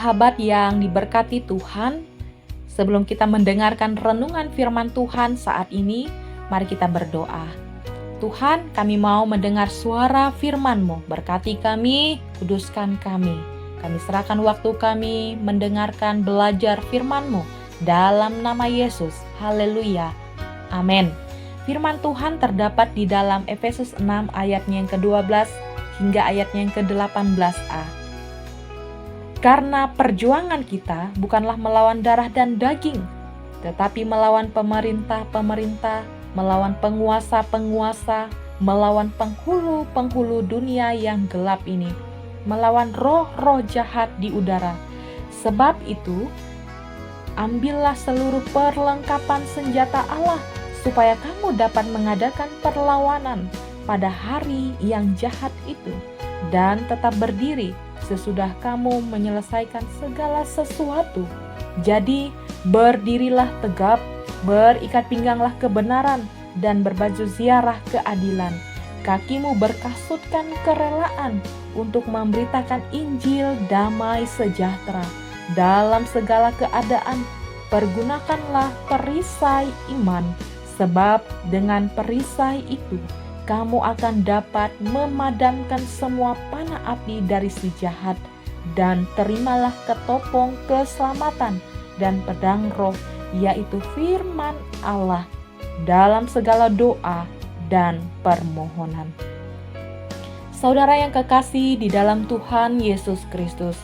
Sahabat yang diberkati Tuhan, sebelum kita mendengarkan renungan firman Tuhan saat ini, mari kita berdoa. Tuhan, kami mau mendengar suara firman-Mu. Berkati kami, kuduskan kami. Kami serahkan waktu kami mendengarkan belajar firman-Mu. Dalam nama Yesus, haleluya, amin. Firman Tuhan terdapat di dalam Efesus 6 ayatnya yang ke-12 hingga ayatnya yang ke-18a. Karena perjuangan kita bukanlah melawan darah dan daging, tetapi melawan pemerintah-pemerintah, melawan penguasa-penguasa, melawan penghulu-penghulu dunia yang gelap ini, melawan roh-roh jahat di udara. Sebab itu, ambillah seluruh perlengkapan senjata Allah, supaya kamu dapat mengadakan perlawanan pada hari yang jahat itu, dan tetap berdiri sesudah kamu menyelesaikan segala sesuatu. Jadi berdirilah tegap, berikat pingganglah kebenaran, dan berbaju ziarah keadilan. Kakimu berkasutkan kerelaan untuk memberitakan Injil damai sejahtera. Dalam segala keadaan, pergunakanlah perisai iman, sebab dengan perisai itu kamu akan dapat memadamkan semua panah api dari si jahat, dan terimalah ketopong keselamatan dan pedang roh, yaitu firman Allah, dalam segala doa dan permohonan. Saudara yang kekasih di dalam Tuhan Yesus Kristus,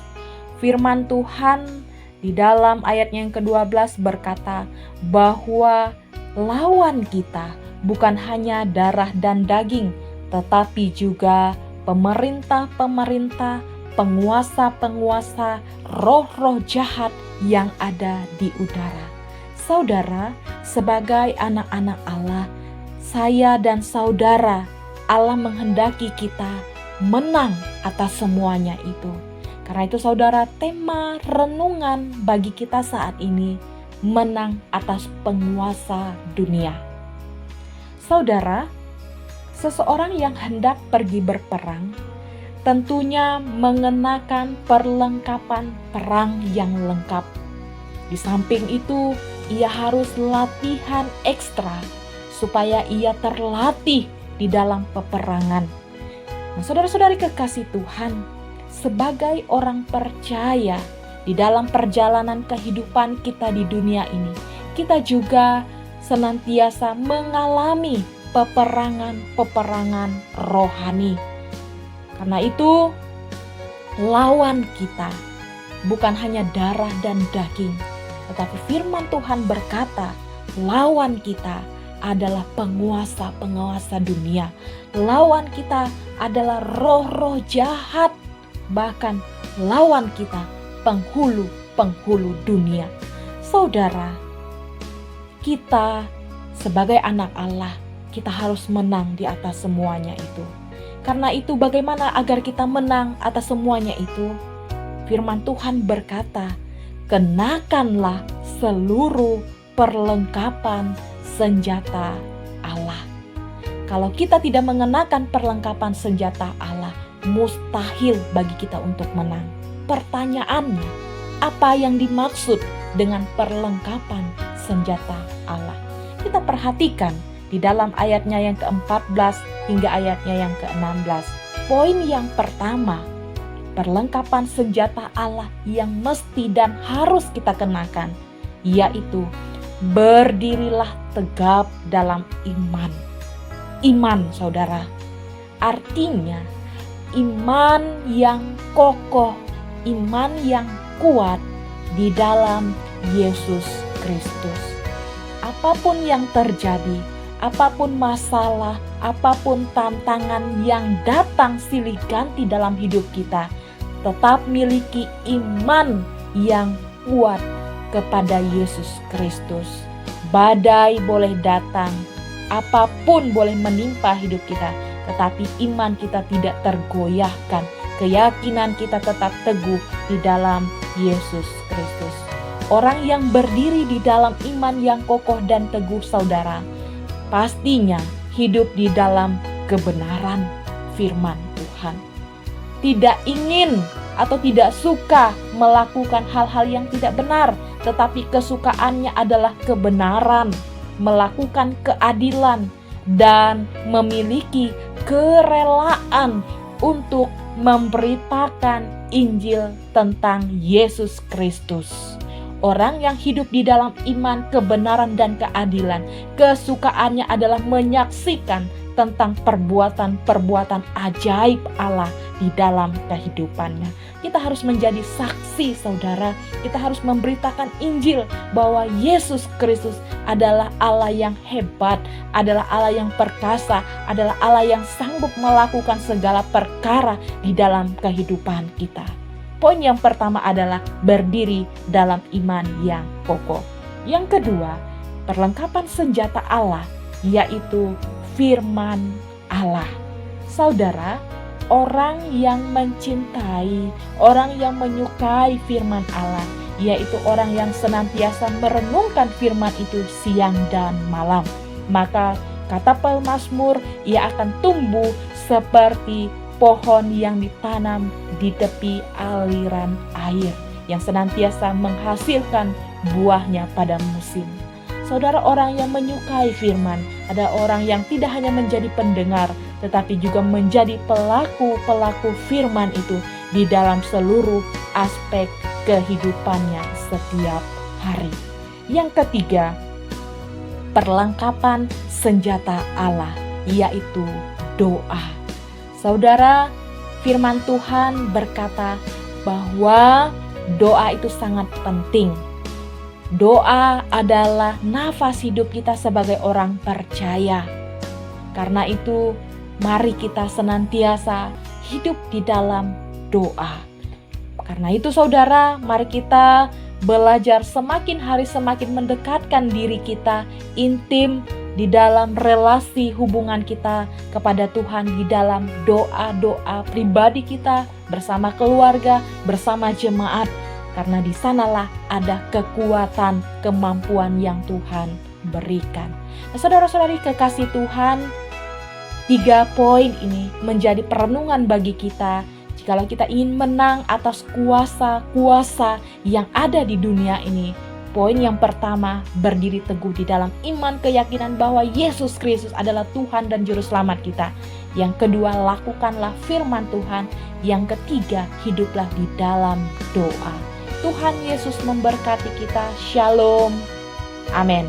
firman Tuhan di dalam ayat yang ke-12 berkata bahwa lawan kita bukan hanya darah dan daging, tetapi juga pemerintah-pemerintah, penguasa-penguasa, roh-roh jahat yang ada di udara. Saudara, sebagai anak-anak Allah, saya dan saudara, Allah menghendaki kita menang atas semuanya itu. Karena itu saudara, tema renungan bagi kita saat ini, menang atas penguasa dunia. Saudara, seseorang yang hendak pergi berperang tentunya mengenakan perlengkapan perang yang lengkap. Di samping itu, ia harus latihan ekstra supaya ia terlatih di dalam peperangan. Nah, saudara-saudari kekasih Tuhan, sebagai orang percaya di dalam perjalanan kehidupan kita di dunia ini, kita juga senantiasa mengalami peperangan-peperangan rohani. Karena itu, lawan kita bukan hanya darah dan daging, tetapi firman Tuhan berkata, lawan kita adalah penguasa-penguasa dunia. Lawan kita adalah roh-roh jahat, bahkan lawan kita penghulu-penghulu dunia. Saudara, kita sebagai anak Allah, kita harus menang di atas semuanya itu. Karena itu bagaimana agar kita menang atas semuanya itu? Firman Tuhan berkata, kenakanlah seluruh perlengkapan senjata Allah. Kalau kita tidak mengenakan perlengkapan senjata Allah, mustahil bagi kita untuk menang. Pertanyaannya, apa yang dimaksud dengan perlengkapan senjata Allah? Kita perhatikan di dalam ayatnya yang ke-14 hingga ayatnya yang ke-16. Poin yang pertama, perlengkapan senjata Allah yang mesti dan harus kita kenakan, yaitu berdirilah tegap dalam iman. Iman, saudara, artinya iman yang kokoh, iman yang kuat di dalam Yesus Kristus. Apapun yang terjadi, apapun masalah, apapun tantangan yang datang silih ganti dalam hidup kita, tetap miliki iman yang kuat kepada Yesus Kristus. Badai boleh datang, apapun boleh menimpa hidup kita, tetapi iman kita tidak tergoyahkan. Keyakinan kita tetap teguh di dalam Yesus Kristus. Orang yang berdiri di dalam iman yang kokoh dan teguh, saudara, pastinya hidup di dalam kebenaran firman Tuhan. Tidak ingin atau tidak suka melakukan hal-hal yang tidak benar, tetapi kesukaannya adalah kebenaran, melakukan keadilan, dan memiliki kerelaan untuk memberitakan Injil tentang Yesus Kristus. Orang yang hidup di dalam iman, kebenaran, dan keadilan, kesukaannya adalah menyaksikan tentang perbuatan-perbuatan ajaib Allah di dalam kehidupannya. Kita harus menjadi saksi, saudara. Kita harus memberitakan Injil bahwa Yesus Kristus adalah Allah yang hebat, adalah Allah yang perkasa, adalah Allah yang sanggup melakukan segala perkara di dalam kehidupan kita. Poin yang pertama adalah berdiri dalam iman yang kokoh. Yang kedua, perlengkapan senjata Allah, yaitu firman Allah. Saudara, orang yang mencintai, orang yang menyukai firman Allah, yaitu orang yang senantiasa merenungkan firman itu siang dan malam, maka kata pemazmur, ia akan tumbuh seperti pohon yang ditanam di tepi aliran air, yang senantiasa menghasilkan buahnya pada musim. Saudara, orang yang menyukai firman adalah orang yang tidak hanya menjadi pendengar, tetapi juga menjadi pelaku-pelaku firman itu di dalam seluruh aspek kehidupannya setiap hari. Yang ketiga, perlengkapan senjata Allah, yaitu doa. Saudara, firman Tuhan berkata bahwa doa itu sangat penting. Doa adalah nafas hidup kita sebagai orang percaya. Karena itu, mari kita senantiasa hidup di dalam doa. Karena itu, saudara, mari kita belajar semakin hari semakin mendekatkan diri kita intim di dalam relasi hubungan kita kepada Tuhan, di dalam doa-doa pribadi kita bersama keluarga, bersama jemaat. Karena di sanalah ada kekuatan, kemampuan yang Tuhan berikan. Nah, saudara-saudari kekasih Tuhan, 3 poin ini menjadi perenungan bagi kita. Jikalau kita ingin menang atas kuasa-kuasa yang ada di dunia ini, poin yang pertama, berdiri teguh di dalam iman keyakinan bahwa Yesus Kristus adalah Tuhan dan Juru Selamat kita. Yang kedua, lakukanlah firman Tuhan. Yang ketiga, hiduplah di dalam doa. Tuhan Yesus memberkati kita. Shalom. Amin.